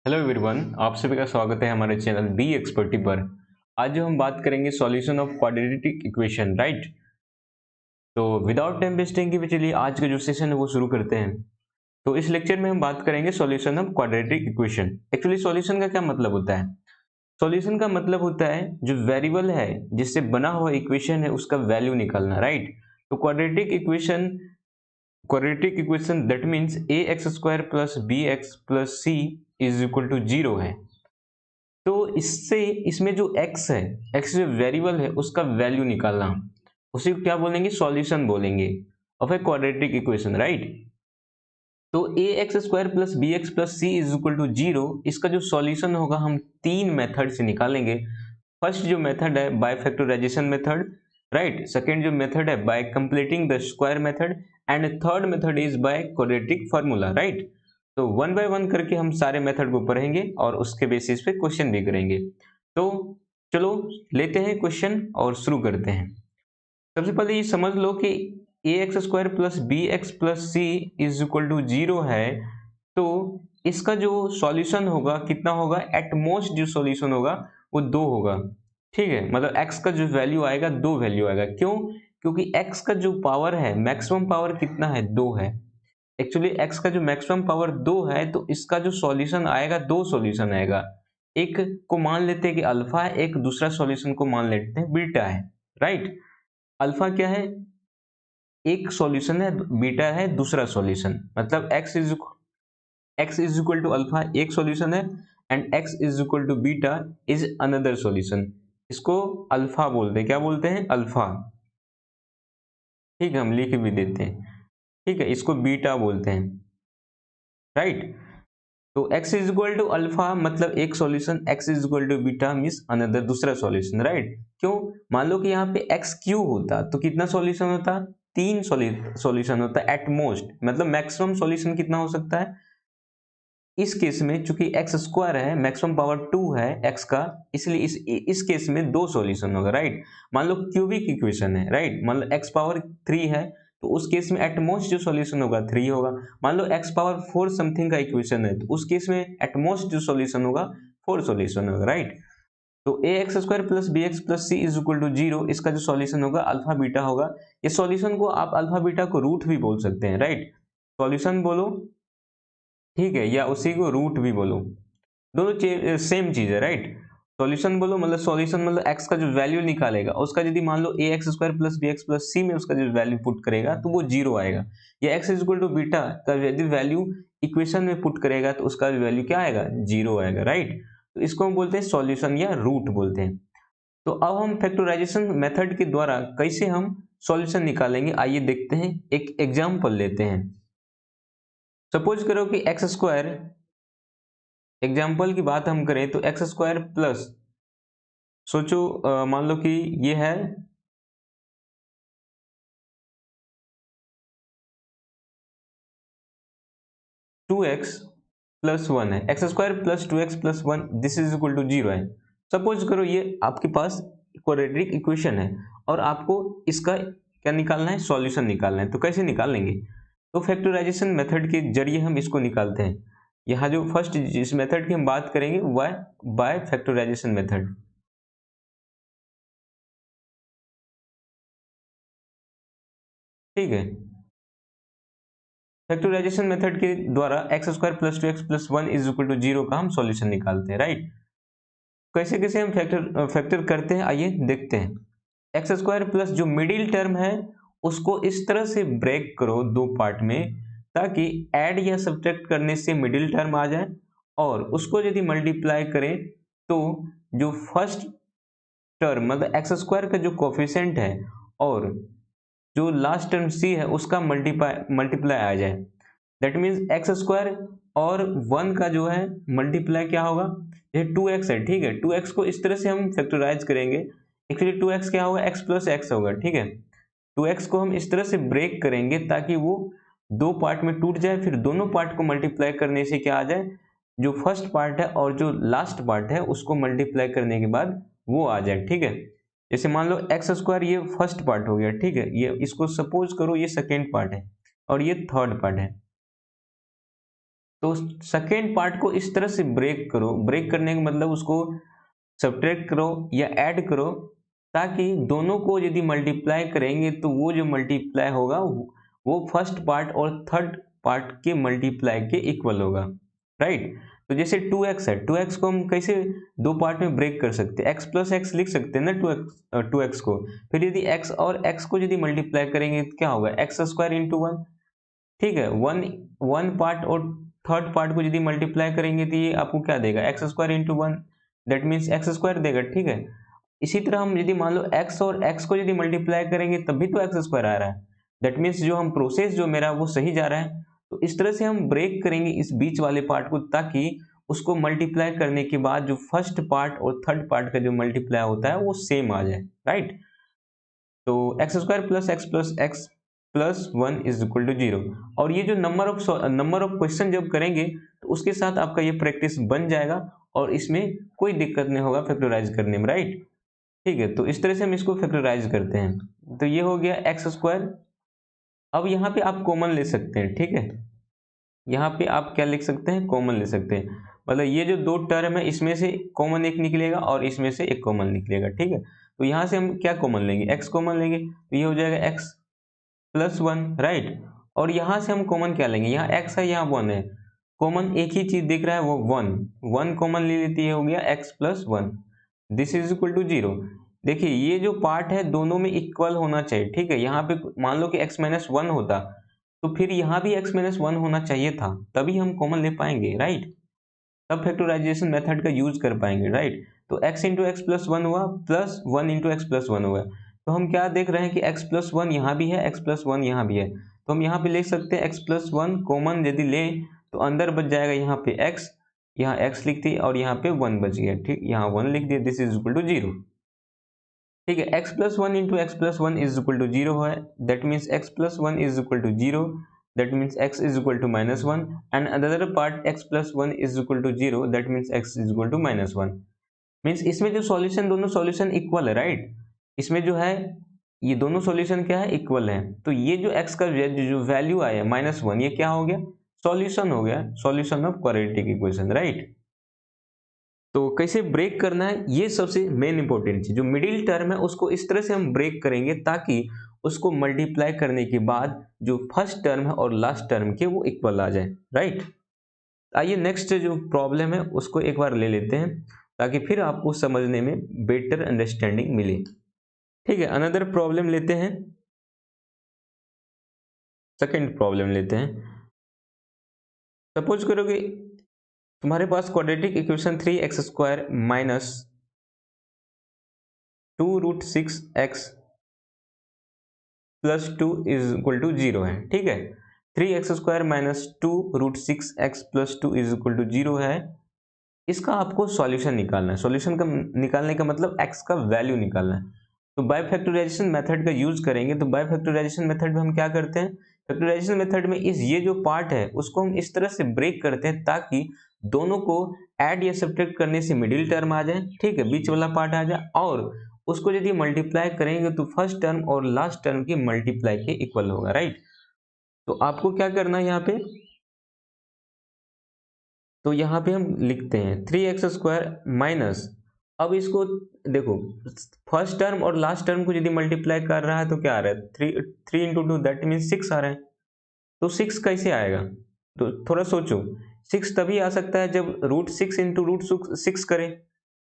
Hello everyone, आप सभी का स्वागत है हमारे चैनल बी एक्सपर्टी पर। आज जो हम बात करेंगे solution of quadratic equation, right. तो विदाउट टाइम वेस्टिंग के चलिए आज का जो सेशन है वो शुरू करते हैं। तो इस लेक्चर में हम बात करेंगे solution of quadratic equation. Actually solution का क्या मतलब होता है? सॉल्यूशन का मतलब होता है जो वेरिएबल है जिससे बना हुआ इक्वेशन है उसका वैल्यू निकालना, राइट। तो quadratic equation that means a x square plus b x plus c is equal to 0 है। तो इससे इसमें जो x है, x जो वेरिएबल है उसका वैल्यू निकालना, उसी को क्या बोलेंगे? सॉल्यूशन बोलेंगे of a quadratic equation, right. तो a x square plus b x plus c is equal to 0, इसका जो सॉल्यूशन होगा हम तीन मेथड से निकालेंगे। फर्स्ट जो मेथड है by factorization method, right. Second जो मेथड है by completing the square method and third method is by quadratic formula, right. तो वन बाय वन करके हम सारे मेथड को पढ़ेंगे और उसके बेसिस पे क्वेश्चन भी करेंगे। तो चलो लेते हैं क्वेश्चन और शुरू करते हैं। सबसे पहले ये समझ लो कि a x square plus b x plus c is equal to 0 है। तो इसका जो सॉल्यूशन होगा कितना होगा? एट मोस्ट जो सॉल्यूशन होगा वो 2 होगा, ठीक है। मतलब x का जो वैल्यू आएगा 2 वैल्यू आएगा। क्यों? क्योंकि x का जो पावर है, मैक्सिमम पावर कितना है? 2 है। एक्चुअली x का जो मैक्सिमम पावर 2 है तो इसका जो सॉल्यूशन आएगा 2 सॉल्यूशन आएगा। एक को मान लेते हैं कि अल्फा है, एक दूसरा सॉल्यूशन को मान लेते हैं बीटा है, राइट। अल्फा क्या है? एक सॉल्यूशन है, बीटा है दूसरा सॉल्यूशन। मतलब x is equal to alpha एक सॉल्यूशन है and x is equal to beta is another solution. इसको अल्फा बोलते हैं। क्या बोलते हैं? अल्फा, ठीक है, हम लिख भी देते हैं, ठीक है। इसको बीटा बोलते हैं, राइट। तो x is equal to alpha मतलब एक solution, x is equal to beta means another दूसरा सॉल्यूशन, राइट। क्यों? मान लो कि यहाँ पे x क्यू होता तो कितना सॉल्यूशन होता? 3 सॉल्यूशन होता एट मोस्ट। मतलब मैक्सिमम सॉल्यूशन कितना हो सकता है इस केस में? चूंकि एक्स स्क्वायर है, मैक्सिमम पावर 2 है x का, इसलिए इस केस में 2 सॉल्यूशन होगा, राइट। मान लो क्यूबिक इक्वेशन है, राइट। मान लो x पावर 3 है तो उस केस में एटमोस्ट जो सॉल्यूशन होगा 3 होगा। मान लो x पावर 4 समथिंग का इक्वेशन है तो उस केस में एटमोस्ट जो सॉल्यूशन होगा 4 सॉल्यूशन होगा, राइट। तो a x square plus b x plus c is equal to 0, इसका जो सॉल्यूशन होगा अल्फा बीटा होगा। ये सॉल्यूशन को आप अल्फा बीटा को रूट भी बोल सकते हैं, राइट। सॉल्यूशन बोलो, ठीक है, या उसी को रूट भी बोलो, दोनों सेम चीज है, राइट। सॉल्यूशन बोलो मतलब सॉल्यूशन मतलब x का जो वैल्यू निकालेगा उसका यदि मान लो a x square plus b x plus c में उसका जो वैल्यू पुट करेगा तो वो 0 आएगा। या x is equal to beta का यदि वैल्यू इक्वेशन में पुट करेगा तो उसका वैल्यू क्या आएगा? 0 आएगा, राइट। तो इसको हम बोलते हैं सॉल्यूशन या रूट बोलते हैं। तो अब हम फैक्टराइजेशन मेथड के द्वारा कैसे हम सॉल्यूशन निकालेंगे, आइए देखते हैं। एक एग्जाम्पल लेते हैं। सपोज करो कि एक्स स्क्वायर, एग्जाम्पल की बात हम करें तो एक्स स्क्वायर प्लस, सोचो मान लो कि ये है 2x प्लस 1 है। X square plus 2x plus 1 this is equal to 0 है। सपोज करो ये आपके पास क्वाड्रेटिक इक्वेशन है और आपको इसका क्या निकालना है? सॉल्यूशन निकालना है। तो कैसे निकाल लेंगे? तो फैक्टराइजेशन मेथड के जरिए हम इसको निकालते हैं। यहाँ जो फर्स्ट जिस मेथड की हम बात करेंगे वह बाय फैक्टराइजेशन मेथड, ठीक है। फैक्टराइजेशन मेथड के द्वारा x square plus 2x plus 1 is equal to 0 का हम सॉल्यूशन निकालते हैं, राइट। कैसे कैसे हम फैक्टर करते हैं आइए देखते हैं। एक्स स्क्वायर प्लस जो मिडिल टर्म है उसको इस तरह से ब्रेक करो दो पार्ट में ताकि ऐड या सब्ट्रैक्ट करने से मिडिल टर्म आ जाए, और उसको यदि मल्टीप्लाई करें तो जो फर्स्ट टर्म मतलब एक्स स्क्वायर का जो कोफिशिएंट है और जो लास्ट टर्म सी है उसका मल्टीप्लाई आ जाए। दैट मीन्स एक्स स्क्वायर और 1 का जो है मल्टीप्लाई क्या होगा? ये 2x है, ठीक है। 2x को इस तरह से हम फैक्टराइज करेंगे। एक्चुअली 2x क्या होगा? x प्लस एक्स होगा, ठीक है। 2x को हम इस तरह से ब्रेक करेंगे ताकि वो दो पार्ट में टूट जाए, फिर दोनों पार्ट को मल्टीप्लाई करने से क्या आ जाए? जो फर्स्ट पार्ट है और जो लास्ट पार्ट है उसको मल्टीप्लाई करने के बाद वो आ जाए, ठीक है। जैसे मान लो एक्स स्क्वायर ये फर्स्ट पार्ट हो गया, ठीक है। ये इसको सपोज करो ये सेकेंड पार्ट है और ये थर्ड पार्ट है। तो सेकेंड पार्ट को इस तरह से ब्रेक करो, ब्रेक करने का मतलब उसको सब्ट्रैक्ट करो या ऐड करो, ताकि दोनों को यदि मल्टीप्लाई करेंगे तो वो जो मल्टीप्लाई होगा वो फर्स्ट पार्ट और थर्ड पार्ट के मल्टीप्लाई के इक्वल होगा, राइट। तो जैसे 2x है, 2x को हम कैसे दो पार्ट में ब्रेक कर सकते हैं, x प्लस एक्स लिख सकते हैं ना 2x को। फिर यदि x और x को यदि मल्टीप्लाई करेंगे तो क्या होगा, एक्स स्क्वायर इंटू 1, ठीक है। वन पार्ट और थर्ड पार्ट को यदि मल्टीप्लाई करेंगे तो ये आपको क्या देगा, x square into 1, that means x square देगा, ठीक है। इसी तरह हम यदि मान लो x और x को यदि मल्टीप्लाई करेंगे तब भी तो एक्स स्क्वायर आ रहा है, दैट मीन्स जो हम प्रोसेस जो मेरा वो सही जा रहा है। तो इस तरह से हम ब्रेक करेंगे इस बीच वाले पार्ट को, ताकि उसको मल्टीप्लाई करने के बाद जो फर्स्ट पार्ट और थर्ड पार्ट का जो मल्टीप्लाई होता है वो सेम आ जाए, राइट। तो x square plus x plus 1 is equal to 0। और ये जो नंबर ऑफ क्वेश्चन जब करेंगे तो उसके साथ आपका ये प्रैक्टिस बन जाएगा और इसमें कोई दिक्कत नहीं होगा फैक्टराइज करने में, राइट। ठीक है, तो इस तरह से हम इसको फैक्टराइज करते हैं। तो ये हो गया एक्स स्क्वायर। अब यहाँ पे आप कॉमन ले सकते हैं, ठीक है। यहाँ पे आप क्या लिख सकते हैं, कॉमन ले सकते हैं। मतलब ये जो दो टर्म है इसमें से कॉमन एक निकलेगा और इसमें से एक कॉमन निकलेगा, ठीक है। तो यहाँ से हम क्या कॉमन लेंगे, एक्स कॉमन लेंगे, तो ये हो जाएगा एक्स प्लस 1, राइट। और यहाँ से हम कॉमन क्या लेंगे, यहाँ एक्स है यहाँ 1 है, कॉमन एक ही चीज दिख रहा है वो 1 कॉमन ले लेती है, हो गया x plus 1, this is equal to 0। देखिए ये जो पार्ट है दोनों में इक्वल होना चाहिए, ठीक है। यहाँ पे मान लो कि x माइनस 1 होता तो फिर यहाँ भी x माइनस 1 होना चाहिए था, तभी हम कॉमन ले पाएंगे, राइट। तब फैक्टराइजेशन मेथड का यूज कर पाएंगे, राइट। तो x इंटू एक्स प्लस 1 हुआ प्लस 1 इंटू एक्स प्लस 1 हुआ। तो हम क्या देख रहे हैं कि x प्लस 1 यहाँ भी है, x प्लस 1 यहाँ भी है, तो हम यहाँ पे लिख सकते हैं x प्लस 1 कॉमन यदि ले तो अंदर बच जाएगा यहाँ पे x, यहाँ x लिख दिए और यहाँ पे 1 बच गया, ठीक, यहाँ 1 लिख दिया, दिस इज इक्वल टू 0, ठीक है। x plus 1 into x plus 1 is equal to 0 है, that means x plus 1 is equal to 0, that means x is equal to minus 1 and other part x plus 1 is equal to 0, that means x is equal to minus 1। Means इसमें जो solution, दोनों solution equal है, right. इसमें जो है ये दोनों solution क्या है, इक्वल है। तो ये जो x का जो वैल्यू आया माइनस 1, ये क्या हो गया, सॉल्यूशन हो गया, solution of quadratic equation, right. तो कैसे ब्रेक करना है, ये सबसे मेन इंपॉर्टेंट चीज, जो मिडिल टर्म है उसको इस तरह से हम ब्रेक करेंगे ताकि उसको मल्टीप्लाई करने के बाद जो फर्स्ट टर्म है और लास्ट टर्म के वो इक्वल आ जाए, राइट। आइए नेक्स्ट जो प्रॉब्लम है उसको एक बार ले लेते हैं ताकि फिर आपको समझने में बेटर अंडरस्टैंडिंग मिले, ठीक है। अनदर प्रॉब्लम लेते हैं, सेकंड प्रॉब्लम लेते हैं। सपोज करो कि तुम्हारे पास quadratic equation 3x square minus 2 root 6x plus 2 is equal to 0 है, ठीक है। 3x square minus 2 root 6x plus 2 is equal to 0 है। इसका आपको सॉल्यूशन निकालना है। सॉल्यूशन का निकालने का मतलब x का वैल्यू निकालना है। तो बाय फैक्टराइजेशन मेथड का यूज करेंगे। तो बाय फैक्टराइजेशन मेथड में हम क्या करते हैं, फैक्टराइजेशन मेथड में ये जो पार्ट है उसको हम इस तरह से ब्रेक करते हैं ताकि दोनों को ऐड या सब्ट्रैक्ट करने से मिडिल टर्म आ जाए, ठीक है, बीच वाला पार्ट आ जाए, और उसको यदि मल्टीप्लाई करेंगे तो फर्स्ट टर्म और लास्ट टर्म की मल्टीप्लाई के इक्वल होगा, राइट। तो आपको क्या करना है यहाँ पे, तो यहाँ पे हम लिखते हैं 3x स्क्वायर माइनस, अब इसको देखो फर्स्ट टर्म और लास्ट टर्म को यदि मल्टीप्लाई कर रहा है तो क्या आ रहा है, 3 इंटू 2 दैट मीन्स 6 आ रहा है। तो 6 कैसे आएगा, तो थोड़ा सोचो, 6 तभी आ सकता है जब रूट 6 इंटू रूट 6 करें,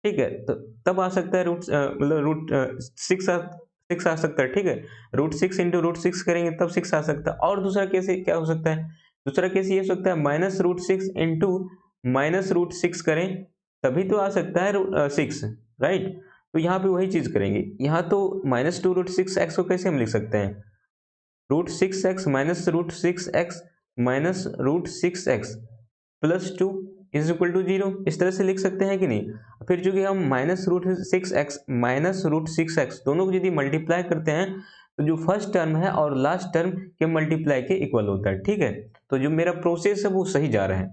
ठीक है। तो तब आ सकता है मतलब रूट 6 आ सकता है, ठीक है। रूट 6 इंटू रूट 6 करेंगे तब 6 आ सकता है। और दूसरा केस क्या हो सकता है, दूसरा केस ये हो सकता है minus root 6 into minus root 6 करें तभी तो आ सकता है 6, राइट। तो यहाँ पे वही चीज करेंगे। यहाँ तो माइनस 2 रूट 6x को कैसे हम लिख सकते हैं, root 6x minus root 6x minus root 6x plus 2 is equal to 0, इस तरह से लिख सकते हैं कि नहीं। फिर चूंकि हम minus root 6x minus root 6x दोनों को यदि मल्टीप्लाई करते हैं तो जो फर्स्ट टर्म है और लास्ट टर्म के मल्टीप्लाई के इक्वल होता है, ठीक है। तो जो मेरा प्रोसेस है वो सही जा रहा है,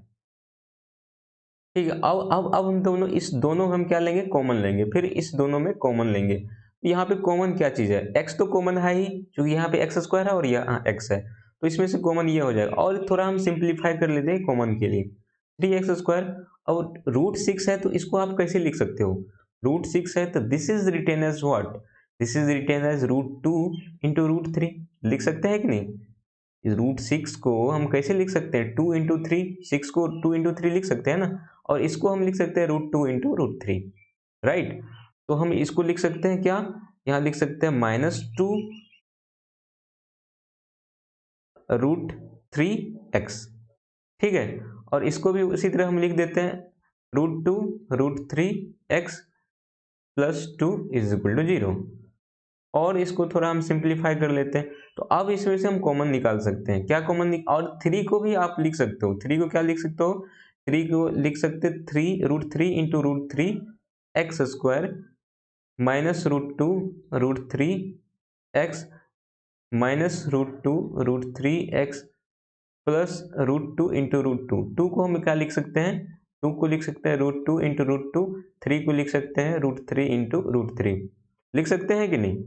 ठीक है। अब हम दोनों इस दोनों हम क्या लेंगे, कॉमन लेंगे, फिर इस दोनों में कॉमन लेंगे। यहाँ पे कॉमन क्या चीज है, x तो कॉमन है ही क्योंकि यहाँ पे एक्स स्क्वायर है और यहाँ x है, तो इसमें से कॉमन ये हो जाएगा। और थोड़ा हम सिंप्लीफाई कर लेते हैं कॉमन के लिए, 3x²। और √6 है तो इसको आप कैसे लिख सकते हो, √6 है तो this is written as what, this is written as √2 into √3, लिख सकते हैं कि नहीं। √6 को हम कैसे लिख सकते हैं, 2 इंटू 3, 6 को 2 इंटू 3 लिख सकते हैं ना, और इसको हम लिख सकते हैं √2 इंटू √3, राइट। तो हम इसको लिख सकते हैं क्या, यहाँ लिख सकते हैं -2 √3x, ठीक है। और इसको भी उसी तरह हम लिख देते हैं √2 √3x plus 2 is equal to 0। और इसको थोड़ा हम सिंप्लीफाई कर लेते हैं, तो अब इसमें से हम कॉमन निकाल सकते हैं, क्या कॉमन और 3 को भी आप लिख सकते हो, 3 को क्या लिख सकते हो, 3 को लिख सकते 3 into √3x² minus √2 √3x minus √2 √3x plus √2 into √2, 2 को हम क्या लिख सकते हैं, 2 को लिख सकते हैं √2 इंटू √2, 3 को लिख सकते हैं √3 इंटू √3, लिख सकते हैं कि नहीं,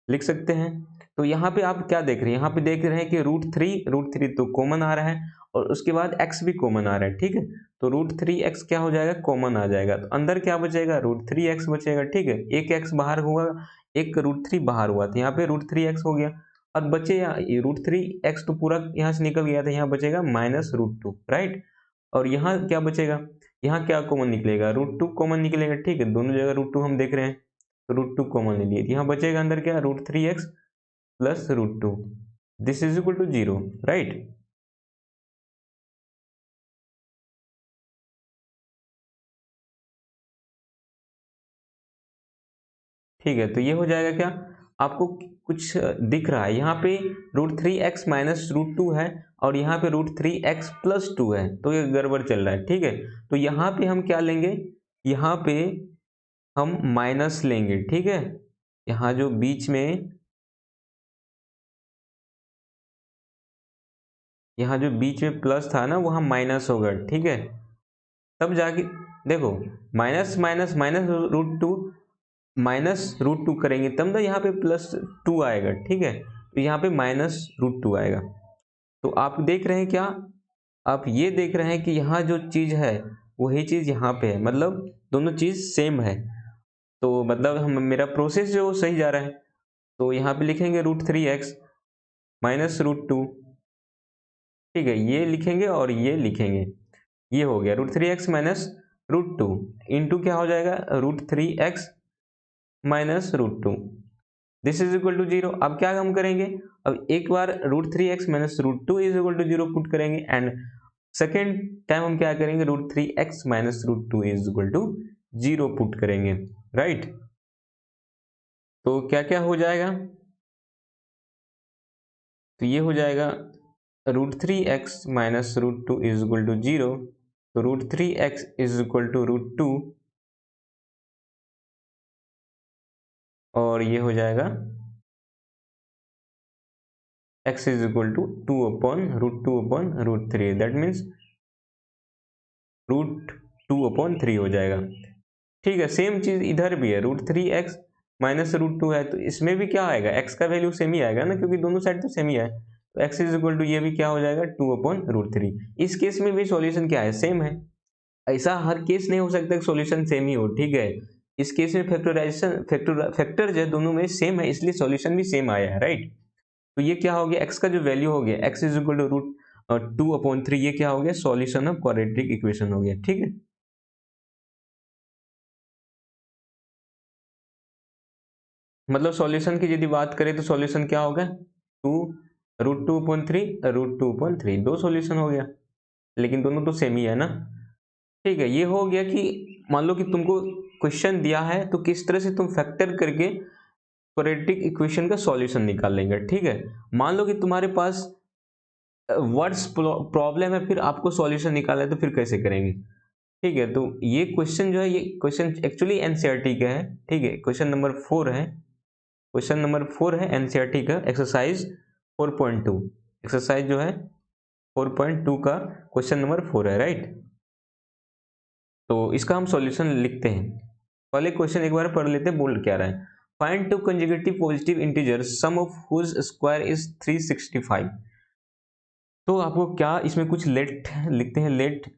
लिख सकते हैं। तो यहाँ पे आप क्या देख रहे हैं, यहाँ पे देख रहे हैं कि √3 तो कॉमन आ रहा है, और उसके बाद x भी कॉमन आ रहा है, ठीक है। तो √3x क्या हो जाएगा, कॉमन आ जाएगा, तो अंदर क्या बचेगा, √3x बचेगा, ठीक है। एक x बाहर हुआ, एक √3 बाहर हुआ, तो यहाँ पे √3x हो गया, और बचे √3x तो पूरा यहाँ से निकल गया था, यहाँ बचेगा -√2, राइट। और यहाँ क्या बचेगा, यहाँ क्या कॉमन निकलेगा, √2 कॉमन निकलेगा, ठीक है। दोनों जगह √2 हम देख रहे हैं, तो √2 कॉमन ले लिए, यहाँ बचेगा अंदर क्या, √3x plus √2, this is equal to 0, right. ठीक है, तो ये हो जाएगा क्या, आपको कुछ दिख रहा है यहाँ पे √3x माइनस √2 है, और यहाँ पे √3x प्लस 2 है, तो ये गड़बड़ चल रहा है, ठीक है। तो यहाँ पे हम क्या लेंगे, यहाँ पे हम माइनस लेंगे, ठीक है। यहाँ जो बीच में, यहाँ जो बीच में प्लस था ना, वहाँ माइनस होगा, ठीक है। तब जाके देखो, माइनस माइनस माइनस √2 माइनस √2 करेंगे तब ना यहाँ पे +2 आएगा, ठीक है। तो यहाँ पे -√2 आएगा। तो आप देख रहे हैं क्या, आप ये देख रहे हैं कि यहाँ जो चीज़ है वही चीज़ यहाँ पे है, मतलब दोनों चीज़ सेम है, तो मतलब हम मेरा प्रोसेस जो सही जा रहा है। तो यहाँ पे लिखेंगे √3x माइनस √2, ठीक है, ये लिखेंगे और ये लिखेंगे, ये हो गया √3x माइनस √2 इंटू क्या हो जाएगा, √3x minus √2, this is equal to 0। अब क्या हम करेंगे, अब एक बार √3x minus √2 is equal to 0 put करेंगे, एंड सेकेंड टाइम हम क्या करेंगे, √3x minus √2 is equal to 0 put करेंगे, राइट। तो क्या क्या हो जाएगा, तो ये हो जाएगा √3x minus √2 is equal to 0, तो √3x इज इक्वल टू √2, और ये हो जाएगा x is equal to 2 upon √2/√3, that means √2/3 हो जाएगा, ठीक है। सेम चीज इधर भी है, √3x माइनस √2 है, तो इसमें भी क्या आएगा, x का वैल्यू सेम ही आएगा ना, क्योंकि दोनों साइड तो सेम ही है, तो x इज इक्वल टू ये भी क्या हो जाएगा 2/√3। इस केस में भी सॉल्यूशन क्या है, सेम है। ऐसा हर केस नहीं हो सकता कि सॉल्यूशन सेम ही हो, ठीक है। इस केस में फैक्टराइजेशन फैक्टर जो दोनों में सेम है, इसलिए सॉल्यूशन भी सेम आया है, राइट। तो ये क्या हो गया, x का जो वैल्यू हो गया, x इज इक्वल टू √2/3, ये क्या हो गया, सॉल्यूशन ऑफ क्वाड्रेटिक इक्वेशन हो गया, ठीक है। मतलब सॉल्यूशन की यदि बात करें तो सॉल्यूशन क्या होगा, 2√2/3 दो सॉल्यूशन हो गया, लेकिन दोनों तो सेम ही है ना, ठीक है। ये हो गया कि मान लो कि तुमको क्वेश्चन दिया है, तो किस तरह से तुम फैक्टर करके क्वाड्रेटिक इक्वेशन का सॉल्यूशन निकाल लेंगे, ठीक है। मान लो कि तुम्हारे पास वर्ड्स प्रॉब्लम है, फिर आपको सॉल्यूशन निकालना है, तो फिर कैसे करेंगे, ठीक है। तो ये क्वेश्चन जो है, ये क्वेश्चन एक्चुअली एनसीईआरटी का है, ठीक है। क्वेश्चन नंबर 4 है, क्वेश्चन नंबर 4 है एनसीईआरटी का, एक्सरसाइज 4.2, एक्सरसाइज जो है 4.2 का क्वेश्चन नंबर 4 है, राइट। तो इसका हम सॉल्यूशन लिखते हैं। पहले क्वेश्चन एक बार पढ़ लेते हैं, बोल क्या रहा है, find two consecutive positive integers sum of whose square is 365। तो आपको क्या इसमें कुछ लेट लिखते हैं, let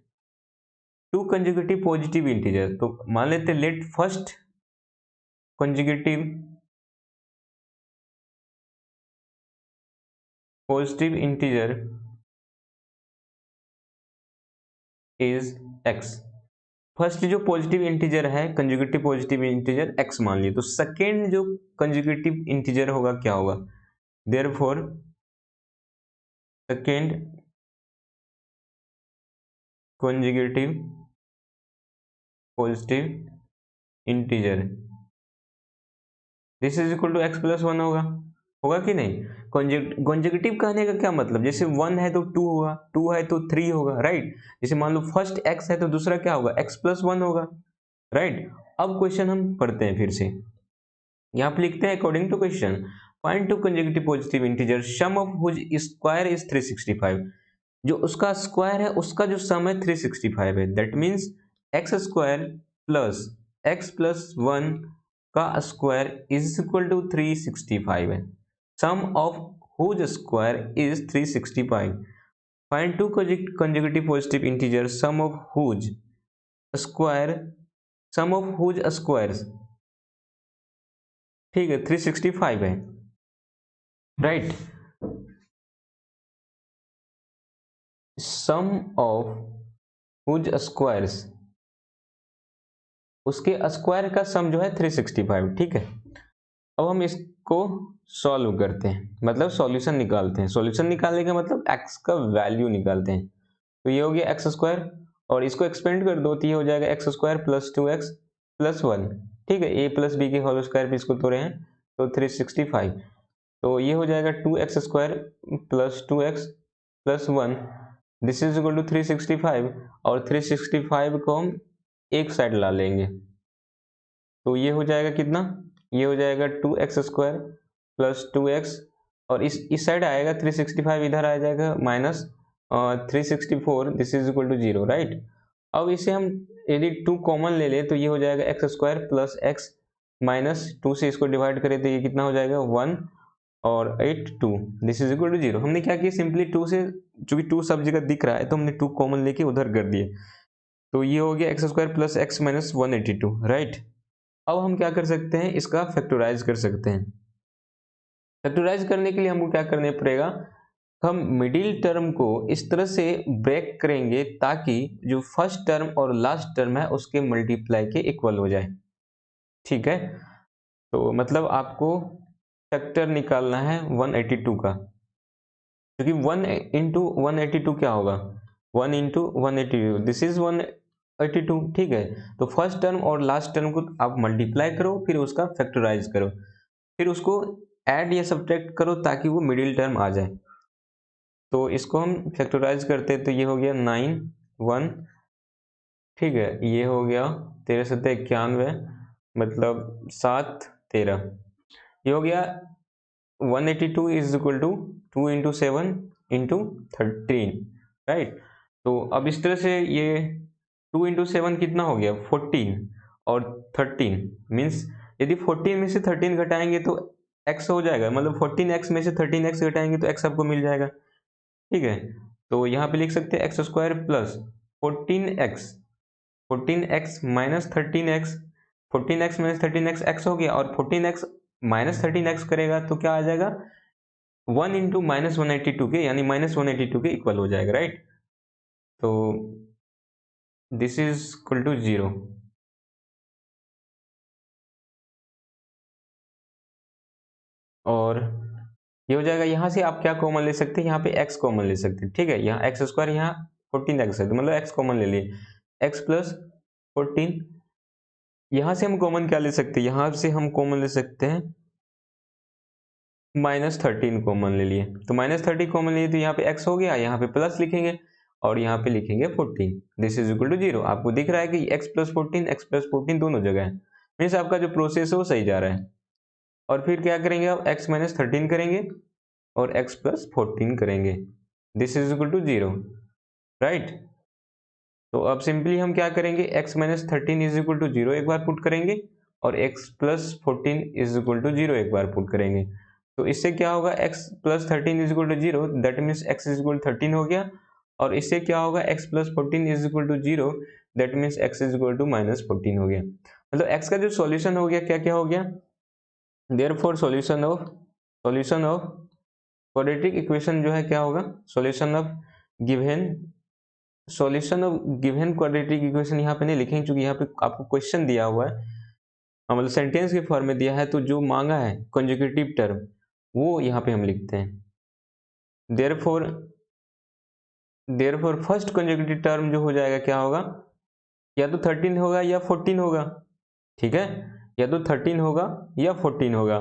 two conjugative positive integer. तो मान लेते हैं let first conjugative positive integer is x। First जो पॉजिटिव इंटीजर है कंजुगेटिव पॉजिटिव इंटीजर x मान लिए, तो सेकेंड जो कंजुगेटिव इंटीजर होगा क्या होगा, therefore second conjugative positive integer this is equal to x plus one होगा। होगा कि नहीं? कंजुगेटिव कहने का क्या मतलब, जैसे 1 है तो 2 होगा, 2 है तो 3 होगा, राइट। जैसे मान लो फर्स्ट x है तो दूसरा क्या होगा, x प्लस वन होगा, राइट। अब क्वेश्चन हम पढ़ते हैं फिर से, यहाँ पे लिखते हैं according to question find two conjugative positive integer sum of which square is 365। जो उसका स्क्वायर है उसका जो सम है 365 है, that means x square plus x plus one का स्क्वायर इज इक्वल टू 365 है। Sum of whose square is 365। Find two conjugative positive integer sum of whose square, sum of whose squares, ठीक है 365 है, right. Sum of whose squares, उसके square का sum जो है 365, ठीक है। अब हम इसको सॉल्व करते हैं, मतलब सॉल्यूशन निकालते हैं। सॉल्यूशन निकालने का मतलब x का वैल्यू निकालते हैं। तो ये हो गया एक्स स्क्वायर, और इसको एक्सपेंड कर दो तो ये हो जाएगा x square plus 2x plus one, ठीक है। a प्लस बी के होल स्क्वायर पे इसको तोड़े हैं तो 365, तो ये हो जाएगा 2x square plus 2x plus one, this is equal to 365। और 365 को हम एक साइड ला लेंगे तो ये हो जाएगा कितना, ये हो जाएगा 2x स्क्वायर प्लस 2x, और इस साइड आएगा 365, इधर आ जाएगा minus 364, this is equal to 0, right. अब इसे हम यदि 2 कॉमन ले ले तो ये हो जाएगा x square plus x minus 2 से इसको डिवाइड करें तो ये कितना हो जाएगा 1 और 8 2, दिस इज इक्वल टू 0। हमने क्या किया, सिंपली 2 से, चूंकि 2 सब जगह दिख रहा है तो हमने 2 कॉमन लेके उधर कर दिए, तो ये हो गया x square plus x minus 182, right. अब हम क्या कर सकते हैं, इसका फैक्टराइज कर सकते हैं। फैक्टराइज करने के लिए हमको क्या करना पड़ेगा, हम मिडिल टर्म को इस तरह से ब्रेक करेंगे ताकि जो फर्स्ट टर्म और लास्ट टर्म है उसके मल्टीप्लाई के इक्वल हो जाए, ठीक है। तो मतलब आपको फैक्टर निकालना है 182 का, क्योंकि 1 इंटू 182 क्या होगा, 1 इंटू 182, दिस इज 182, ठीक है। तो फर्स्ट टर्म और लास्ट टर्म को आप मल्टीप्लाई करो, फिर उसका फैक्टराइज करो, फिर उसको ऐड या सब्ट्रैक्ट करो ताकि वो मिडिल टर्म आ जाए। तो इसको हम फैक्टराइज करते हैं तो ये हो गया 9 1, ठीक है। ये हो गया 13 सत्ते 91, मतलब 7 13, ये हो गया 182 is equal to 2 into 7 into 13, right. तो अब इस तरह से ये 2 इंटू 7 कितना हो गया 14, और 13 मीन्स यदि 14 में से 13 घटाएंगे तो x हो जाएगा, मतलब 14x में से 13x घटाएंगे तो x आपको मिल जाएगा, ठीक है। तो यहाँ पे लिख सकते हैं x square plus 14x minus 13x, 14x minus 13x x हो गया, और 14x माइनस 13x करेगा तो क्या आ जाएगा 1 इंटू माइनस 182 के, यानी माइनस 182 के इक्वल हो जाएगा, राइट। तो दिस इज इक्वल टू 0। और ये हो जाएगा, यहाँ से आप क्या कॉमन ले सकते हैं, यहाँ पे x कॉमन ले सकते हैं, ठीक है। यहाँ एक्स स्क्वायर, यहाँ 14x है तो मतलब x कॉमन ले लिए, x प्लस 14। यहाँ से हम कॉमन क्या ले सकते हैं, यहाँ से हम कॉमन ले सकते हैं माइनस 13 कॉमन ले लिए, तो माइनस 30 कॉमन लिए तो यहाँ पे x हो गया, यहाँ पे प्लस लिखेंगे और यहाँ पे लिखेंगे 14, दिस इज इक्वल टू 0। आपको दिख रहा है कि x प्लस 14 दोनों जगह है, मीन्स आपका जो प्रोसेस है वो सही जा रहा है। और फिर क्या करेंगे, आप x माइनस 13 करेंगे और x प्लस 14 करेंगे, this is equal to 0, right. तो अब सिंपली हम क्या करेंगे, x minus 13 is equal to 0 एक बार पुट करेंगे और x plus 14 is equal to 0 एक बार पुट करेंगे। तो इससे क्या होगा, x plus 13 is equal to 0, that means x is equal to 13 हो गया। और इससे क्या होगा, x plus 14 is equal to 0, that means x is equal to minus 14 हो गया। मतलब x का जो सॉल्यूशन हो गया क्या क्या हो गया, therefore solution of quadratic equation जो है क्या होगा, solution of given quadratic equation यहाँ पे नहीं लिखेंगे क्योंकि यहाँ पे आपको क्वेश्चन दिया हुआ है, मतलब सेंटेंस के फॉर्म में दिया है, तो जो मांगा है कंजुगेटिव टर्म वो यहाँ पे हम लिखते हैं। देयरफॉर फर्स्ट कंजुगेटिव टर्म जो हो जाएगा क्या होगा, या तो 13 होगा या 14 होगा, ठीक है, या तो 13 होगा या 14 होगा,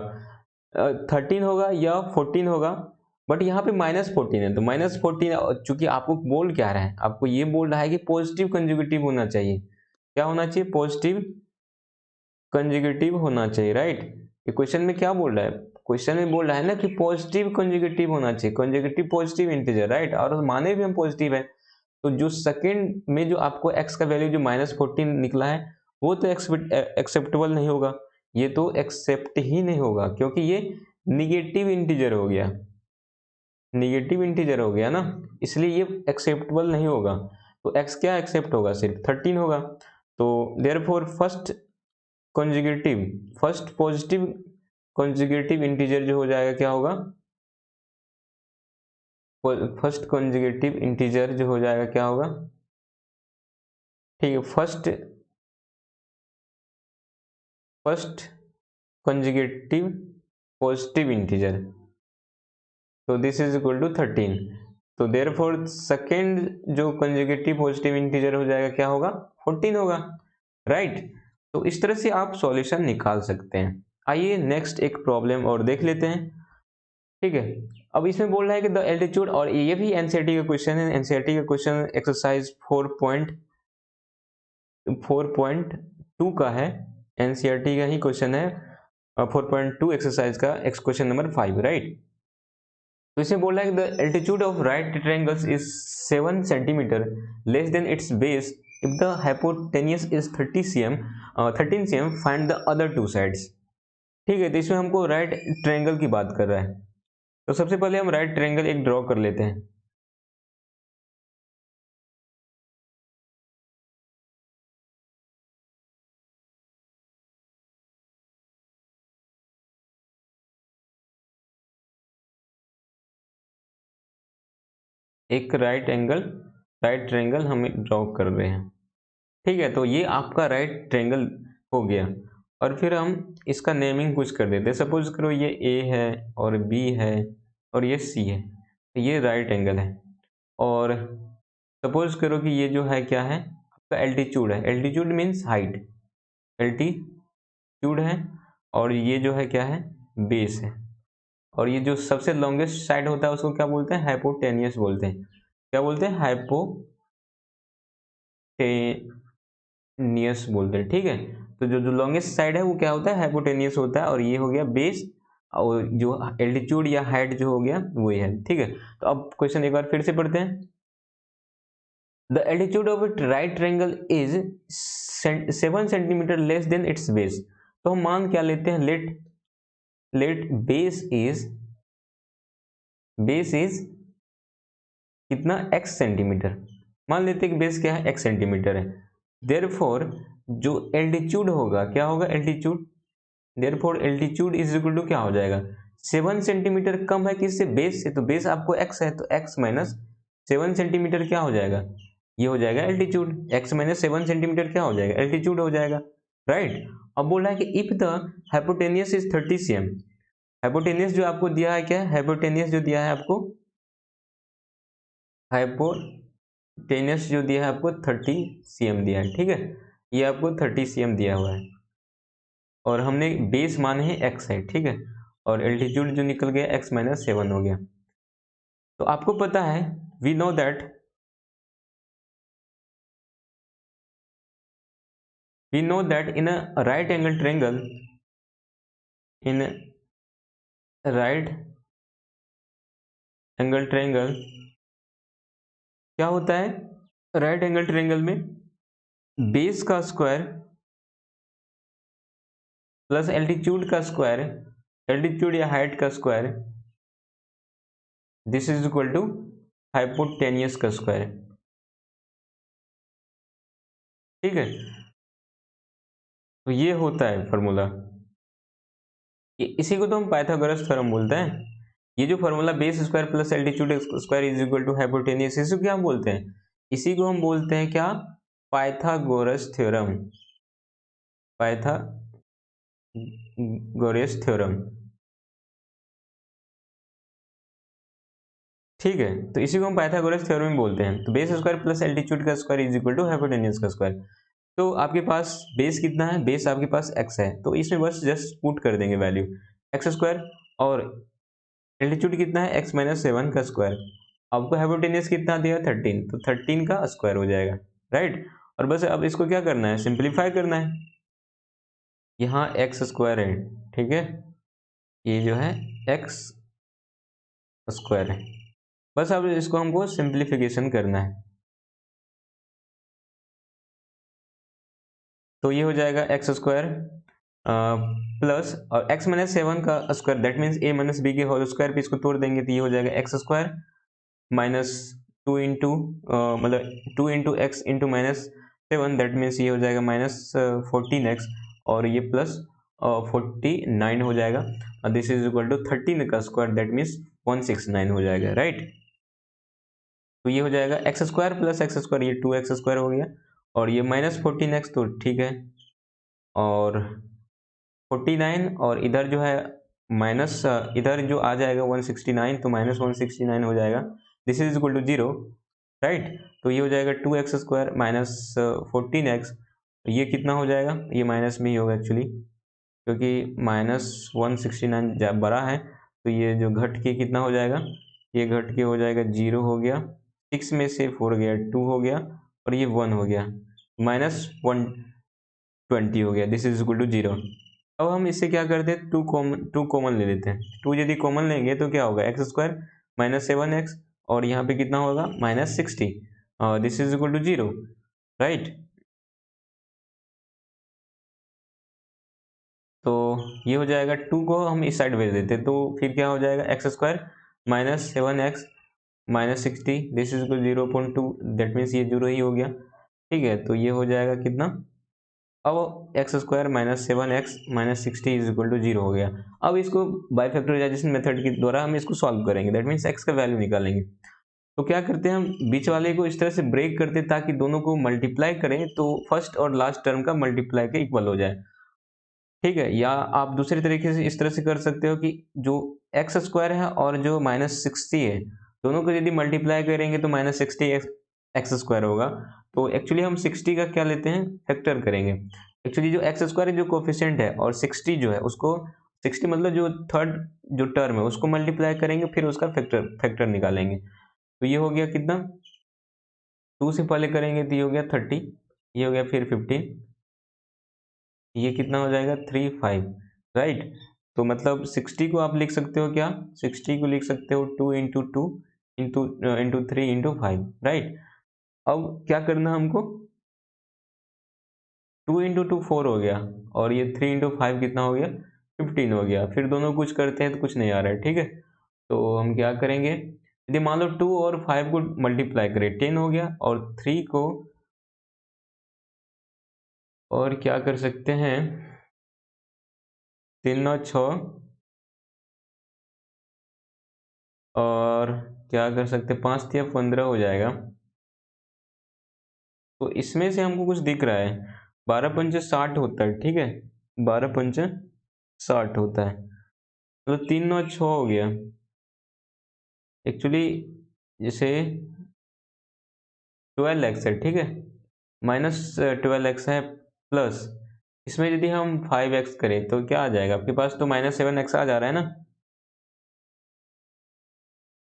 13 होगा या 14 होगा, बट यहाँ पे -14 है, तो -14 चूंकि आपको बोल क्या रहा है, आपको ये बोल रहा है कि पॉजिटिव कंजुगेटिव होना चाहिए, क्या होना चाहिए, पॉजिटिव कंजुगेटिव होना चाहिए, राइट। ये क्वेश्चन में क्या बोल रहा है, क्वेश्चन में बोल रहा है ना कि पॉजिटिव कंजुगेटिव होना चाहिए, कंजुगेटिव पॉजिटिव इंटीजर, राइट, और माने भी हम पॉजिटिव है, तो जो सेकंड में जो आपको x का वैल्यू जो -14 निकला है वो तो एक्सेप्टेबल नहीं होगा, ये तो एक्सेप्ट ही नहीं होगा क्योंकि ये निगेटिव इंटीजर हो गया, निगेटिव इंटीजर हो गया ना, इसलिए ये एक्सेप्टेबल नहीं होगा। तो x क्या एक्सेप्ट होगा, सिर्फ 13 होगा। तो therefore first positive conjugative integer जो हो जाएगा क्या होगा, फर्स्ट कंजुगेटिव इंटीजर जो हो जाएगा क्या होगा, ठीक है, फर्स्ट कंजुगेटिव पॉजिटिव इंटीजर, तो दिस इज इक्वल टू 13। तो देयरफॉर सेकंड जो कंजुगेटिव पॉजिटिव इंटीजर हो जाएगा क्या होगा, 14 होगा, राइट। तो इस तरह से आप सॉल्यूशन निकाल सकते हैं। आइए नेक्स्ट एक प्रॉब्लम और देख लेते हैं, ठीक है। अब इसमें बोल रहा है कि द एल्टीट्यूड, और ये भी एनसीईआरटी का क्वेश्चन है, एनसीईआरटी का क्वेश्चन एक्सरसाइज 4.2 का है, एनसीईआरटी का ही क्वेश्चन है, 4.2 एक्सरसाइज का क्वेश्चन नंबर 5, राइट। तो इसमें बोल रहा है कि the altitude of right triangles is 7 centimetre less than its base if the hypotenuse is 13 cm, find the other two sides, ठीक है। तो इसमें हमको राइट ट्रायंगल की बात कर रहा है, तो सबसे पहले हम राइट ट्रायंगल एक ड्रॉ कर लेते हैं। एक राइट ट्रायंगल हम ड्रॉ कर रहे हैं, ठीक है। तो ये आपका राइट ट्रायंगल हो गया, और फिर हम इसका नेमिंग कुछ कर देते हैं। सपोज करो ये ए है और बी है और ये सी है, तो ये राइट एंगल है। और सपोज करो कि ये जो है क्या है, आपका एल्टीट्यूड है, एल्टीट्यूड मीन्स हाइट, एल्टीट्यूड है, और ये जो है क्या है, बेस है, और ये जो सबसे लॉन्गेस्ट साइड होता है उसको क्या बोलते हैं, हाइपोटेनियस बोलते हैं, क्या बोलते हैं, हाइपोटेनियस बोलते हैं, ठीक है। तो जो लॉन्गेस्ट साइड है वो क्या होता है, हाइपोटेनियस होता है, और ये हो गया बेस, और जो एल्टीट्यूड या हाइट जो हो गया वो है, ठीक है। तो अब क्वेश्चन एक बार फिर से पढ़ते हैं। The altitude of it right triangle is 7 centimetre less than its base, तो हम मान क्या लेते हैं, लेट बेस इज कितना, x सेंटीमीटर, मान लेते हैं कि बेस क्या है, x सेंटीमीटर है। देयरफॉर जो एल्टीट्यूड होगा क्या होगा, altitude, therefore altitude is equal to क्या हो जाएगा, 7 सेंटीमीटर कम है किससे, बेस से, तो बेस आपको x है, तो x माइनस 7 सेंटीमीटर क्या हो जाएगा, ये हो जाएगा एल्टीट्यूड, x माइनस 7 सेंटीमीटर क्या हो जाएगा, एल्टीट्यूड हो जाएगा, राइट। अब बोल रहा है कि if the hypotenuse is 30 cm, hypotenuse जो आपको दिया है क्या है, हाइपोटेनियस जो दिया है आपको, हाइपोटेनियस जो दिया है आपको 30 cm दिया है, ठीक है, ये आपको 30 cm दिया हुआ है, और हमने बेस माने हैं x है, ठीक है, और एल्टीट्यूड जो निकल गया x माइनस 7 हो गया। तो आपको पता है, we know that in a right angle triangle, in a right angle triangle क्या होता है, राइट एंगल ट्रायंगल में बेस का स्क्वायर प्लस एल्टीट्यूड का स्क्वायर एल्टीट्यूड या हाइट का square, this is equal to hypotenuse का स्क्वायर। ठीक है, तो ये होता है फॉर्मूला। इसी को तो हम पाइथागोरस थ्योरम बोलते हैं। ये जो formula base square plus altitude square is equal to hypotenuse, इसी को क्या बोलते हैं? इसी को हम बोलते हैं क्या? Pythagoras theorem. Pythagoras theorem. ठीक है, तो इसी को हम पाइथागोरस थ्योरम ही बोलते हैं। तो बेस स्क्वायर प्लस एल्टीट्यूड का square is equal to hypotenuse का स्क्वायर। तो आपके पास बेस कितना है? बेस आपके पास x है, तो इसमें बस जस्ट पुट कर देंगे वैल्यू एक्स स्क्वायर, और एल्टीट्यूड कितना है? x माइनस 7 का स्क्वायर। आपको हाइपोटेनियस कितना दिया? 13, तो 13 का स्क्वायर हो जाएगा, राइट। और बस अब इसको क्या करना है? सिंप्लीफाई करना है। यहाँ एक्स स्क्वायर है, ठीक है, ये जो है एक्स स्क्वायर है। बस अब इसको हमको सिंप्लीफिकेशन करना है, तो ये हो जाएगा एक्स स्क्वायर प्लस और एक्स माइनस 7 का square, that means a minus b के होल स्क्वायर पे इसको तोड़ देंगे तो ये हो जाएगा एक्स स्क्वायर माइनस 2 इंटू मतलब 2 into x into minus 7, that means ये हो जाएगा माइनस 14x, और ये प्लस 49 हो जाएगा, और दिस इज इक्वल टू 13 का स्क्वायर, दैट मीन्स 169 हो जाएगा, राइट। तो ये हो जाएगा x square plus x square, ये 2x स्क्वायर हो गया, और ये माइनस 14x, तो ठीक है, और 49, और इधर जो है माइनस इधर जो आ जाएगा 169, तो माइनस 169 हो जाएगा, this is equal to 0, right. तो ये हो जाएगा 2x स्क्वायर माइनस 14x, ये कितना हो जाएगा? ये माइनस में ही होगा एक्चुअली, क्योंकि माइनस 169 बड़ा है, तो ये जो घट के कितना हो जाएगा? ये घट के हो जाएगा 0 हो गया, 6 में से 4 गया 2 हो गया, और ये 1 हो गया, माइनस 120 हो गया, दिस इज इक्वल टू 0। अब हम इससे क्या करते हैं? टू कॉमन ले लेते हैं। टू यदि कॉमन लेंगे तो क्या होगा? एक्स स्क्वायर माइनस 7x, और यहाँ पे कितना होगा? Minus 60, this is equal to 0, right. तो ये हो जाएगा, टू को हम इस साइड भेज देते हैं, तो फिर क्या हो जाएगा? X square minus 7x minus 60, this is equal 0.2, that means ये 0 ही हो गया, ठीक है। तो ये हो जाएगा कितना? अब x square minus 7x minus 60 is equal to 0 हो गया। अब इसको बाइफैक्टराइजेशन मेथड के द्वारा हम इसको सॉल्व करेंगे, दैट मीन्स x का वैल्यू निकालेंगे। तो क्या करते हैं? हम बीच वाले को इस तरह से ब्रेक करते हैं ताकि दोनों को मल्टीप्लाई करें तो फर्स्ट और लास्ट टर्म का मल्टीप्लाई के इक्वल हो जाए, ठीक है। या आप दूसरे तरीके से इस तरह से कर सकते हो कि जो एक्स स्क्वायर है और जो माइनस 60 है, दोनों को यदि मल्टीप्लाई करेंगे तो माइनस 60 एक्स स्क्वायर होगा। तो एक्चुअली हम 60 का क्या लेते हैं? फैक्टर करेंगे। एक्चुअली जो एक्स स्क्वायर जो कोफिशिएंट है और 60 जो है उसको, 60 मतलब जो थर्ड जो टर्म है उसको मल्टीप्लाई करेंगे, फिर उसका फैक्टर निकालेंगे। तो ये हो गया कितना? 2 से पहले करेंगे तो ये हो गया 30, ये हो गया फिर 15, ये कितना हो जाएगा? 35, राइट। तो मतलब 60 को आप लिख सकते हो क्या? 60 को लिख सकते हो 2 इंटू 2 इंटू 3 इंटू 5, राइट। अब क्या करना हमको? 2 इंटू 2 4 हो गया, और ये 3 इंटू 5 कितना हो गया? 15 हो गया। फिर दोनों कुछ करते हैं तो कुछ नहीं आ रहा है, ठीक है। तो हम क्या करेंगे? यदि मान लो 2 और 5 को मल्टीप्लाई करें, 10 हो गया, और 3 को और क्या कर सकते हैं? 3 9 6, और क्या कर सकते? 5 या 15 हो जाएगा। तो इसमें से हमको कुछ दिख रहा है, 12 पंचे 60 होता है, ठीक है, 12 पंचे 60 होता है, मतलब 3 9 6 हो गया एक्चुअली। जैसे 12x है, ठीक है, माइनस 12x है, प्लस इसमें यदि हम 5x करें तो क्या आ जाएगा? आपके पास तो माइनस 7x आ जा रहा है ना,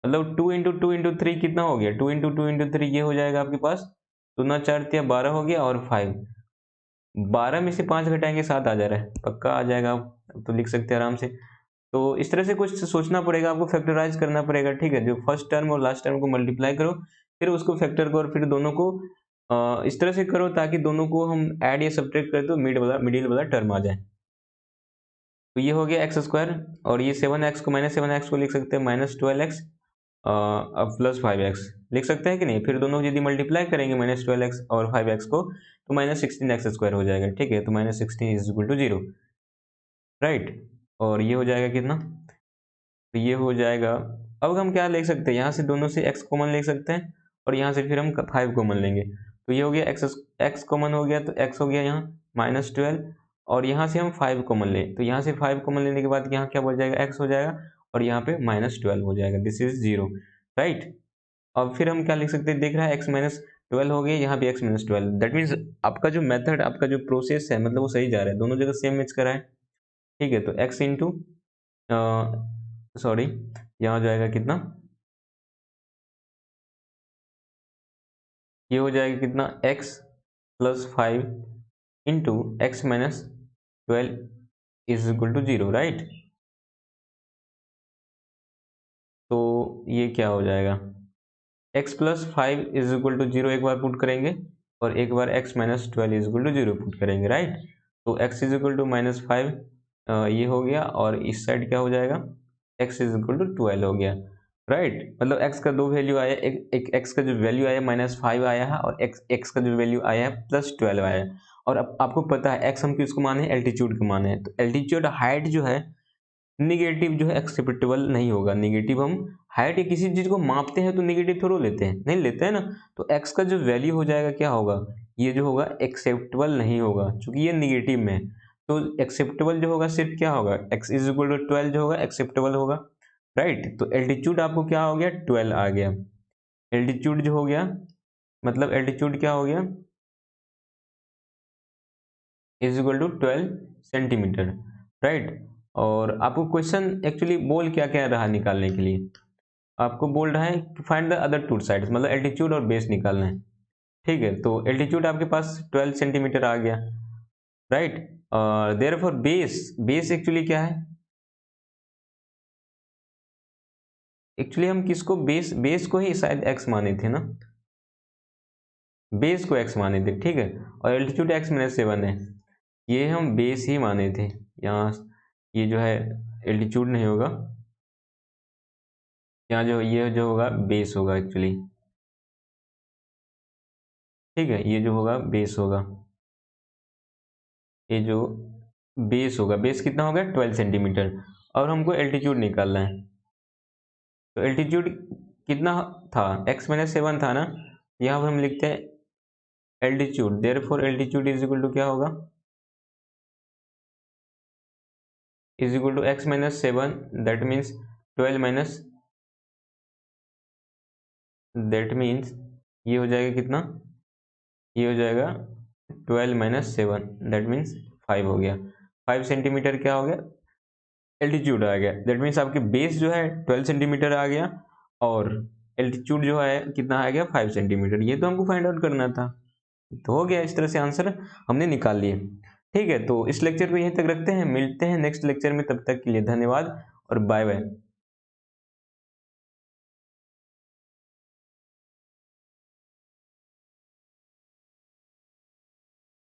मतलब 2 इंटू 3 कितना हो गया? 2 इंटू 3 ये हो जाएगा आपके पास, तो ना 4 या 12 हो गया, और 5, 12 में से 5 घटाएंगे 7 आ जा रहा है, पक्का आ जाएगा, आप तो लिख सकते हैं आराम से। तो इस तरह से कुछ सोचना पड़ेगा आपको, फैक्टराइज करना पड़ेगा, ठीक है। जो फर्स्ट टर्म और लास्ट टर्म को मल्टीप्लाई करो, फिर उसको फैक्टर करो, फिर दोनों को इस तरह से करो ताकि दोनों को हम ऐड या सब्ट्रैक्ट करें तो मिडिल वाला टर्म आ जाए। तो ये हो गया एक्स स्क्वायर, और ये 7x को -7x को लिख सकते हैं -12x अब +5x लिख सकते हैं कि नहीं। फिर दोनों यदि मल्टीप्लाई करेंगे -12x और 5x को तो -16x² हो जाएगा। ठीक है, तो -16 = 0, राइट। और ये हो जाएगा कितना, तो ये हो जाएगा, अब हम क्या लिख सकते हैं, यहाँ से दोनों से x कॉमन ले सकते हैं और यहाँ से फिर हम 5 कॉमन लेंगे। तो ये हो गया x कॉमन हो गया, तो x हो गया यहाँ -12, और यहाँ से हम 5 कॉमन ले, तो यहाँ से 5 कॉमन लेने के बाद यहाँ क्या बच जाएगा, x हो जाएगा, और यहाँ पे -12 हो जाएगा, दिस इज 0, राइट। अब फिर हम क्या लिख सकते हैं, देख रहा है x-12 हो गया, यहाँ भी x-12, दैट मीन्स आपका जो मेथड, आपका जो प्रोसेस है, मतलब वो सही जा रहा है, दोनों जगह सेम मैच करा है। ठीक है, तो x इंटू सॉरी, यहाँ हो जाएगा कितना, ये हो जाएगा कितना, x + 5 इंटू x-12 = 0, राइट। तो ये क्या हो जाएगा, x + 5 = 0 एक बार पुट करेंगे और एक बार x-12 = 0 पुट करेंगे, राइट। तो x = -5 ये हो गया, और इस साइड क्या हो जाएगा, x = 12 हो गया, राइट। मतलब x का दो वैल्यू आया, एक x का जो वैल्यू आया -5 आया है, और x का जो वैल्यू आया है +12 आया है। और अब आपको पता है x हम किसको माने, एल्टीट्यूड को माने हैं, तो एल्टीट्यूड हाइट जो है निगेटिव जो है एक्सेप्टेबल नहीं होगा। निगेटिव हम हाइट या किसी चीज को मापते हैं तो निगेटिव थोड़ा लेते हैं, नहीं लेते हैं ना। तो x का जो वैल्यू हो जाएगा क्या होगा, ये जो होगा एक्सेप्टेबल नहीं होगा, क्योंकि ये निगेटिव में है। तो एक्सेप्टेबल जो होगा सिर्फ क्या होगा, x = 12 जो होगा एक्सेप्टेबल होगा, राइट। तो एल्टीट्यूड आपको क्या हो गया, 12 आ गया। एल्टीट्यूड जो हो गया, मतलब एल्टीट्यूड क्या हो गया, = 12 सेंटीमीटर, राइट। और आपको क्वेश्चन एक्चुअली बोल क्या क्या रहा निकालने के लिए, आपको बोल रहा है कि find the other two sides, मतलब एल्टीट्यूड और बेस निकालना है। ठीक है, तो एल्टीट्यूड आपके पास 12 सेंटीमीटर आ गया, राइट। देयरफॉर बेस एक्चुअली क्या है, एक्चुअली हम किसको बेस को ही शायद x माने थे ना, बेस को x माने थे, ठीक है। और एल्टीट्यूड x-7 है, ये हम बेस ही माने थे। यहाँ ये जो है एल्टीट्यूड नहीं होगा, यहाँ जो ये जो होगा बेस होगा एक्चुअली, ठीक है। ये जो होगा बेस होगा, ये जो बेस होगा, बेस कितना होगा 12 सेंटीमीटर। और हमको एल्टीट्यूड निकालना है, तो एल्टीट्यूड कितना था, x-7 था ना। यहाँ पर हम लिखते हैं एल्टीट्यूड, देयरफॉर एल्टीट्यूड = क्या होगा, = x-7, that means 12 minus, that means ये हो जाएगा कितना, ये हो जाएगा 12 - 7, दैट मीन्स 5 हो गया। 5 सेंटीमीटर क्या हो गया, एल्टीट्यूड आ गया। दैट मीन्स आपके बेस जो है 12 सेंटीमीटर आ गया, और एल्टीट्यूड जो है कितना आ गया, 5 सेंटीमीटर। ये तो हमको फाइंड आउट करना था, तो हो गया इस तरह से आंसर हमने निकाल लिए। ठीक है, तो इस लेक्चर को यहीं तक रखते हैं, मिलते हैं नेक्स्ट लेक्चर में, तब तक के लिए धन्यवाद और बाय बाय।